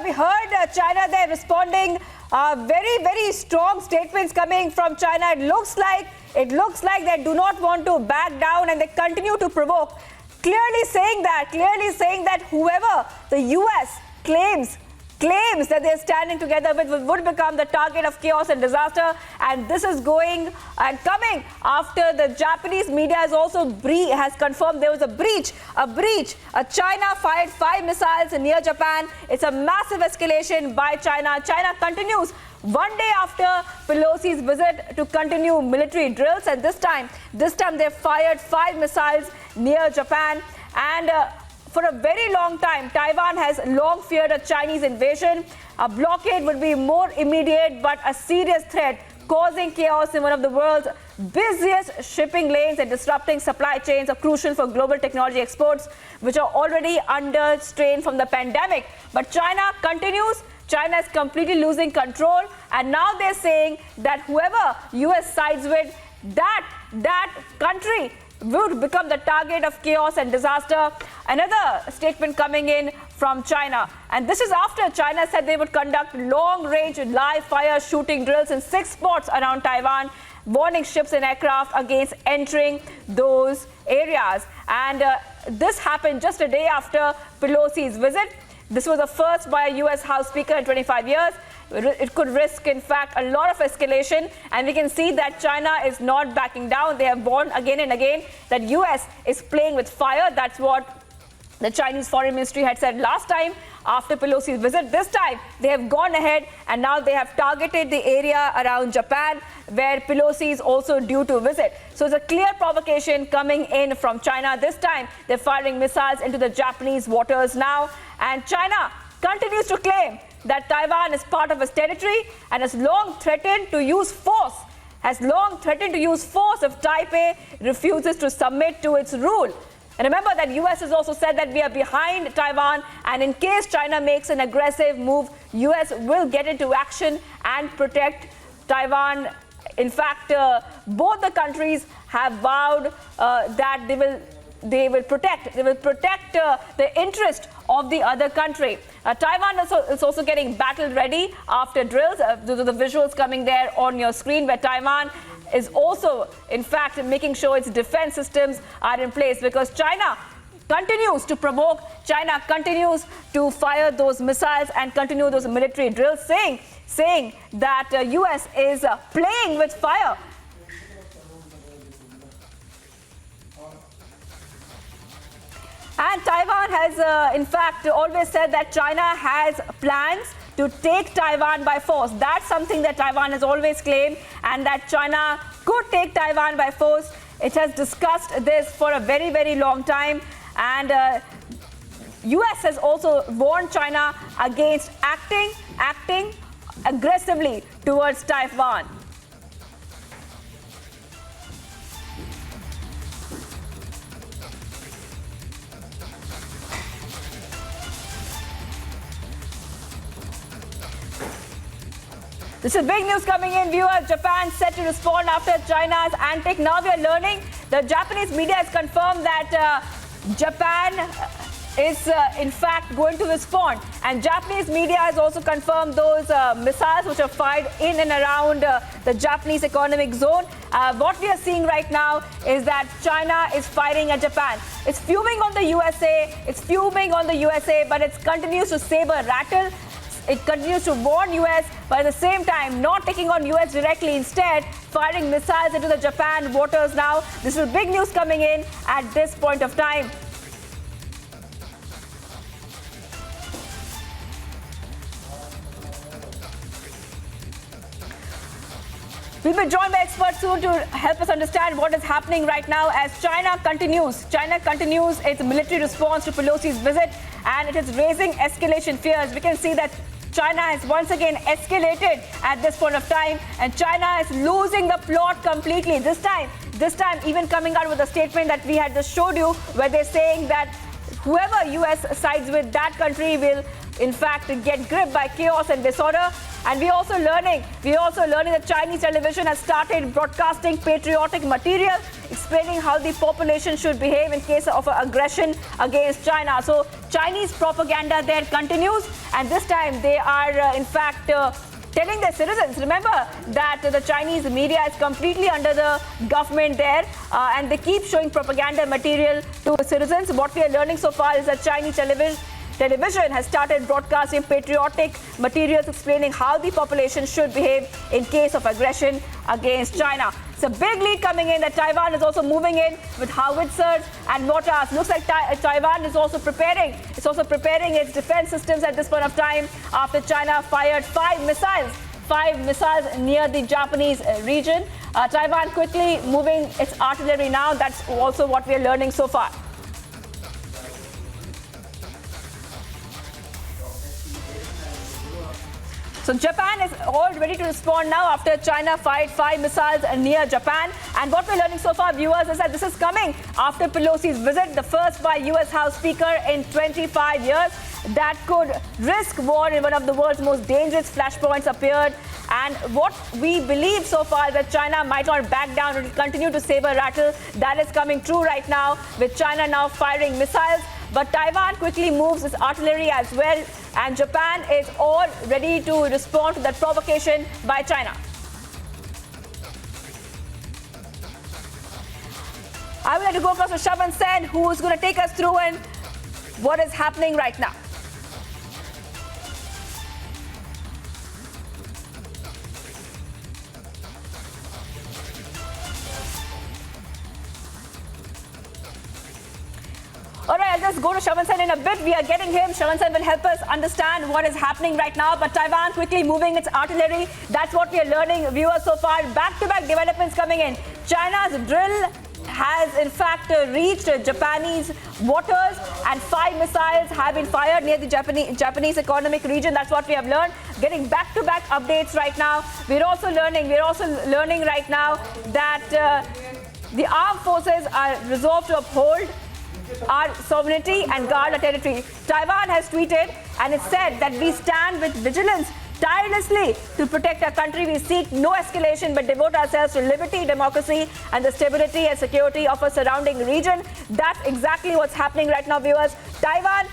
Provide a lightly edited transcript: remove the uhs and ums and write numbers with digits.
we heard China there responding. Very strong statements coming from China. It looks like they do not want to back down and they continue to provoke. Clearly saying that whoever the US claims that they're standing together with would become the target of chaos and disaster. And this is going and coming after the Japanese media has confirmed there was a breach. China fired 5 missiles near Japan. It's a massive escalation by China. China continues one day after Pelosi's visit to continue military drills, and this time they fired 5 missiles near Japan. And for a very long time, Taiwan has long feared a Chinese invasion. A blockade would be more immediate, but a serious threat, causing chaos in one of the world's busiest shipping lanes and disrupting supply chains are crucial for global technology exports, which are already under strain from the pandemic. But China continues. China is completely losing control, and now they're saying that whoever US sides with, that country would become the target of chaos and disaster. Another statement coming in from China, and this is after China said they would conduct long-range live-fire shooting drills in 6 spots around Taiwan, warning ships and aircraft against entering those areas. And this happened just a day after Pelosi's visit. This was the first by a US House Speaker in 25 years. It could risk, in fact, a lot of escalation. And we can see that China is not backing down. They have warned again and again that US is playing with fire. That's what the Chinese Foreign Ministry had said last time after Pelosi's visit. This time, they have gone ahead and now they have targeted the area around Japan, where Pelosi is also due to visit. So it's a clear provocation coming in from China. This time, they're firing missiles into the Japanese waters now. And China continues to claim that Taiwan is part of its territory and has long threatened to use force if Taipei refuses to submit to its rule. And remember that US has also said that we are behind Taiwan, and in case China makes an aggressive move, US will get into action and protect Taiwan. In fact, both the countries have vowed that they will protect the interest of the other country. Taiwan is also getting battle ready after drills. Those are the visuals coming there on your screen, where Taiwan is also, in fact, making sure its defense systems are in place, because China continues to provoke. China continues to fire those missiles and continue those military drills, saying that US is playing with fire. And Taiwan has, in fact, always said that China has plans to take Taiwan by force. That's something that Taiwan has always claimed, and that China could take Taiwan by force. It has discussed this for a very long time, and US has also warned China against acting aggressively towards Taiwan. This is big news coming in, viewers. Japan set to respond after China's antic. Now we are learning the Japanese media has confirmed that Japan is in fact going to respond. And Japanese media has also confirmed those missiles which are fired in and around the Japanese economic zone. What we are seeing right now is that China is firing at Japan. It's fuming on the USA, but it continues to saber rattle. It continues to warn US, but at the same time not taking on US directly, instead firing missiles into the Japan waters now. This is big news coming in at this point of time. We'll be joined by experts soon to help us understand what is happening right now as China continues its military response to Pelosi's visit, and it is raising escalation fears. We can see that China has once again escalated at this point of time, and China is losing the plot completely. This time even coming out with a statement that we had just showed you, where they're saying that whoever US sides with, that country will in fact, get gripped by chaos and disorder. And we're also learning that Chinese television has started broadcasting patriotic material, explaining how the population should behave in case of aggression against China. So Chinese propaganda there continues, and this time they are, in fact, telling their citizens, remember that the Chinese media is completely under the government there, and they keep showing propaganda material to citizens. What we are learning so far is that Chinese television has started broadcasting patriotic materials explaining how the population should behave in case of aggression against China. It's a big lead coming in that Taiwan is also moving in with howitzers and mortars. Looks like Taiwan is also preparing. It's also preparing its defense systems at this point of time after China fired five missiles near the Japanese region. Taiwan quickly moving its artillery now. That's also what we are learning so far. So Japan is all ready to respond now after China fired five missiles near Japan. And what we're learning so far, viewers, is that this is coming after Pelosi's visit, the first by U.S. House Speaker in 25 years. That could risk war in one of the world's most dangerous flashpoints appeared. And what we believe so far is that China might not back down. It will continue to saber rattle. That is coming true right now, with China now firing missiles. But Taiwan quickly moves its artillery as well, and Japan is all ready to respond to that provocation by China. I would like to go across to Shaban Sen, who is going to take us through what is happening right now. All right, I'll just go to Shaban Sen in a bit. We are getting him. Shaban Sen will help us understand what is happening right now. But Taiwan quickly moving its artillery. That's what we are learning, viewers, so far. Back-to-back developments coming in. China's drill has, in fact, reached Japanese waters, and five missiles have been fired near the Japanese economic region. That's what we have learned. Getting back-to-back updates right now. We're also learning right now that the armed forces are resolved to uphold our sovereignty and guard our territory. Taiwan has tweeted, and it said that we stand with vigilance tirelessly to protect our country. We seek no escalation but devote ourselves to liberty, democracy, and the stability and security of our surrounding region. That's exactly what's happening right now, viewers. Taiwan